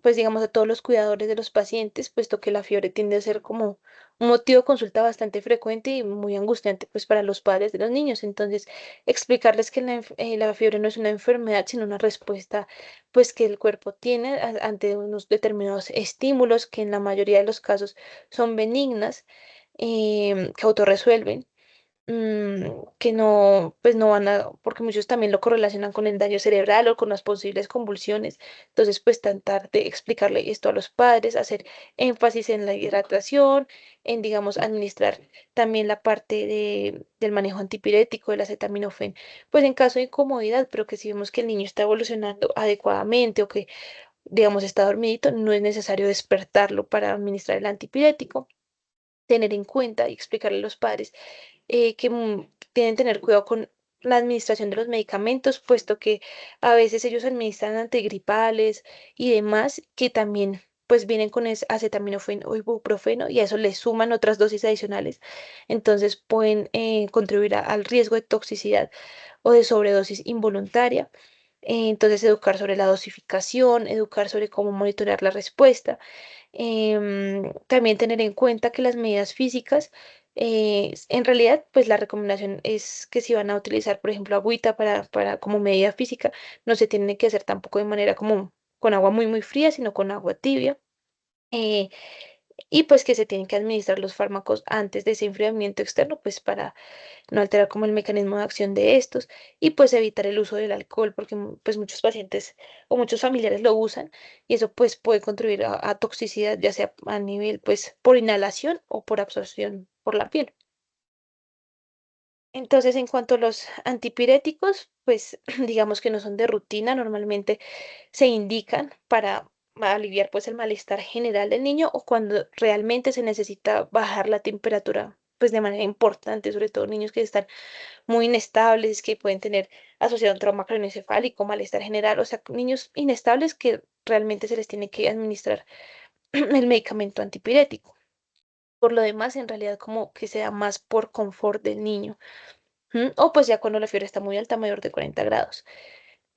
pues digamos a todos los cuidadores de los pacientes, puesto que la fiebre tiende a ser como un motivo de consulta bastante frecuente y muy angustiante pues para los padres de los niños. Entonces, explicarles que la fiebre no es una enfermedad, sino una respuesta pues que el cuerpo tiene ante unos determinados estímulos que en la mayoría de los casos son benignas, que autorresuelven, que no, pues no van a, porque muchos también lo correlacionan con el daño cerebral o con las posibles convulsiones. Entonces, pues tratar de explicarle esto a los padres, hacer énfasis en la hidratación, en, digamos, administrar también la parte del manejo antipirético, del acetaminofén, pues en caso de incomodidad, pero que si vemos que el niño está evolucionando adecuadamente o que, digamos, está dormidito, no es necesario despertarlo para administrar el antipirético. Tener en cuenta y explicarle a los padres que deben tener cuidado con la administración de los medicamentos, puesto que a veces ellos administran antigripales y demás que también pues vienen con acetaminofén o ibuprofeno y a eso le suman otras dosis adicionales. Entonces pueden contribuir al riesgo de toxicidad o de sobredosis involuntaria. Entonces, educar sobre la dosificación, educar sobre cómo monitorear la respuesta. También tener en cuenta que las medidas físicas, en realidad, pues la recomendación es que si van a utilizar, por ejemplo, agüita como medida física, no se tiene que hacer tampoco de manera como con agua muy, muy fría, sino con agua tibia. eh, y pues que se tienen que administrar los fármacos antes de ese enfriamiento externo, pues para no alterar como el mecanismo de acción de estos y pues evitar el uso del alcohol porque pues muchos pacientes o muchos familiares lo usan y eso pues puede contribuir a toxicidad ya sea a nivel pues por inhalación o por absorción por la piel. Entonces, en cuanto a los antipiréticos, pues digamos que no son de rutina, normalmente se indican para aliviar pues el malestar general del niño o cuando realmente se necesita bajar la temperatura pues de manera importante, sobre todo niños que están muy inestables, que pueden tener asociado un trauma craneoencefálico, malestar general, o sea, niños inestables que realmente se les tiene que administrar el medicamento antipirético. Por lo demás, en realidad como que sea más por confort del niño. O pues ya cuando la fiebre está muy alta, mayor de 40 grados.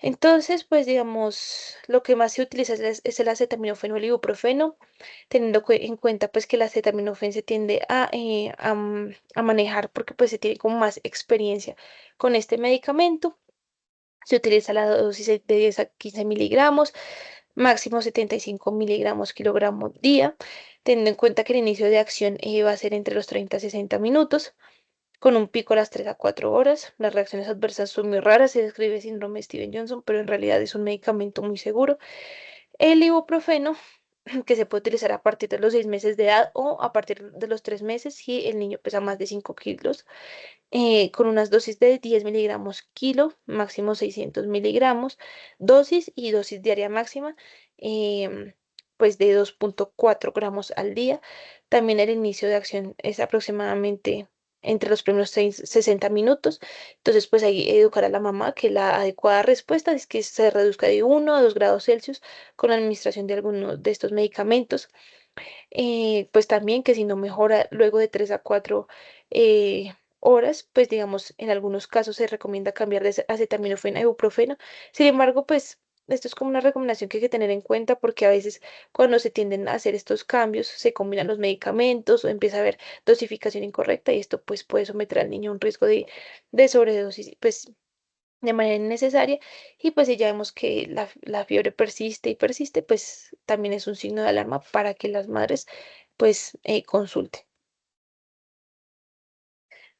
Entonces, pues digamos, lo que más se utiliza es el acetaminofén o el ibuprofeno, teniendo en cuenta pues que el acetaminofén se tiende a manejar porque pues se tiene como más experiencia con este medicamento. Se utiliza la dosis de 10 a 15 miligramos, máximo 75 miligramos kilogramo día, teniendo en cuenta que el inicio de acción va a ser entre los 30 a 60 minutos, con un pico a las 3 a 4 horas. Las reacciones adversas son muy raras, se describe síndrome Steven-Johnson, pero en realidad es un medicamento muy seguro. El ibuprofeno, que se puede utilizar a partir de los 6 meses de edad o a partir de los 3 meses si el niño pesa más de 5 kilos, con unas dosis de 10 miligramos kilo, máximo 600 miligramos, dosis y dosis diaria máxima, pues de 2,4 gramos al día. También el inicio de acción es aproximadamente entre los primeros 60 minutos. Entonces, pues ahí educar a la mamá que la adecuada respuesta es que se reduzca de 1 a 2 grados Celsius con la administración de algunos de estos medicamentos. Pues también que si no mejora luego de 3 a 4 horas, pues digamos, en algunos casos se recomienda cambiar de acetaminofén a ibuprofeno. Sin embargo, pues esto es como una recomendación que hay que tener en cuenta porque a veces cuando se tienden a hacer estos cambios, se combinan los medicamentos o empieza a haber dosificación incorrecta y esto pues puede someter al niño a un riesgo de sobredosis, pues de manera innecesaria. Y pues si ya vemos que la fiebre persiste y persiste, pues también es un signo de alarma para que las madres pues consulten.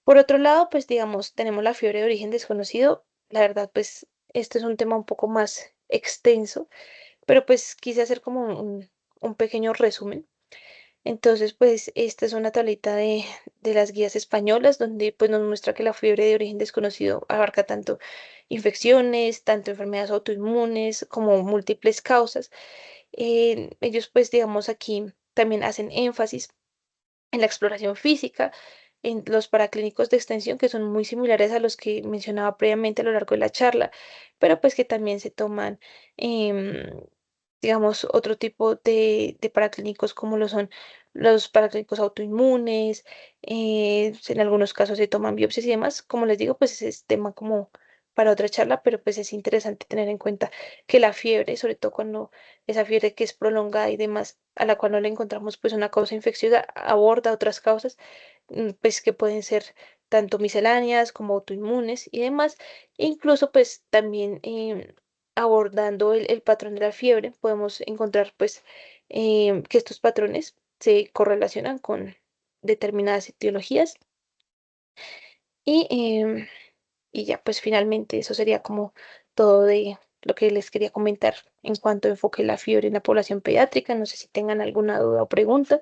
Por otro lado, pues digamos, tenemos la fiebre de origen desconocido. La verdad, pues este es un tema un poco más extenso, pero pues quise hacer como un pequeño resumen. Entonces, pues esta es una tablita de las guías españolas donde pues nos muestra que la fiebre de origen desconocido abarca tanto infecciones, tanto enfermedades autoinmunes como múltiples causas. Ellos pues digamos aquí también hacen énfasis en la exploración física, en los paraclínicos de extensión que son muy similares a los que mencionaba previamente a lo largo de la charla, pero pues que también se toman em, digamos, otro tipo de paraclínicos como lo son los paraclínicos autoinmunes, en algunos casos se toman biopsias y demás. Como les digo, pues ese es tema como para otra charla, pero pues es interesante tener en cuenta que la fiebre, sobre todo cuando esa fiebre que es prolongada y demás, a la cual no le encontramos pues una causa infecciosa, aborda otras causas, pues que pueden ser tanto misceláneas como autoinmunes y demás. E incluso pues también abordando el patrón de la fiebre, podemos encontrar pues que estos patrones se correlacionan con determinadas etiologías y, y ya pues finalmente eso sería como todo de lo que les quería comentar en cuanto a enfoque la fiebre en la población pediátrica. No sé si tengan alguna duda o pregunta.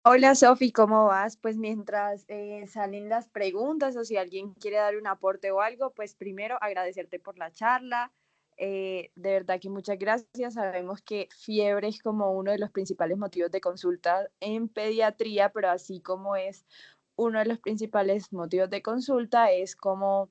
Hola Sofi, ¿cómo vas? Pues mientras salen las preguntas o si alguien quiere dar un aporte o algo, pues primero agradecerte por la charla. De verdad que muchas gracias. Sabemos que fiebre es como uno de los principales motivos de consulta en pediatría, pero así como es uno de los principales motivos de consulta, es como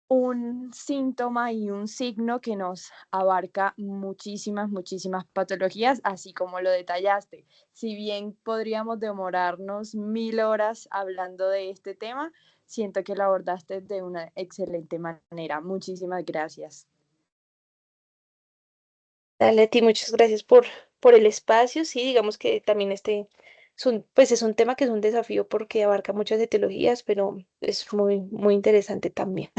un síntoma y un signo que nos abarca muchísimas, muchísimas patologías, así como lo detallaste. Si bien podríamos demorarnos 1000 horas hablando de este tema, siento que lo abordaste de una excelente manera. Muchísimas gracias.
Dale a ti, muchas gracias por el espacio. Sí, digamos que también este pues es un tema que es un desafío porque abarca muchas etiologías, pero es muy, muy interesante también.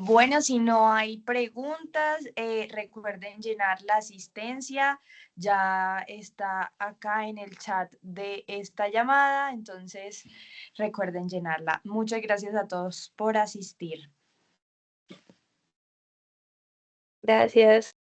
Bueno, si no hay preguntas, recuerden llenar la asistencia. Ya está acá en el chat de esta llamada, entonces recuerden llenarla. Muchas gracias a todos por asistir.
Gracias.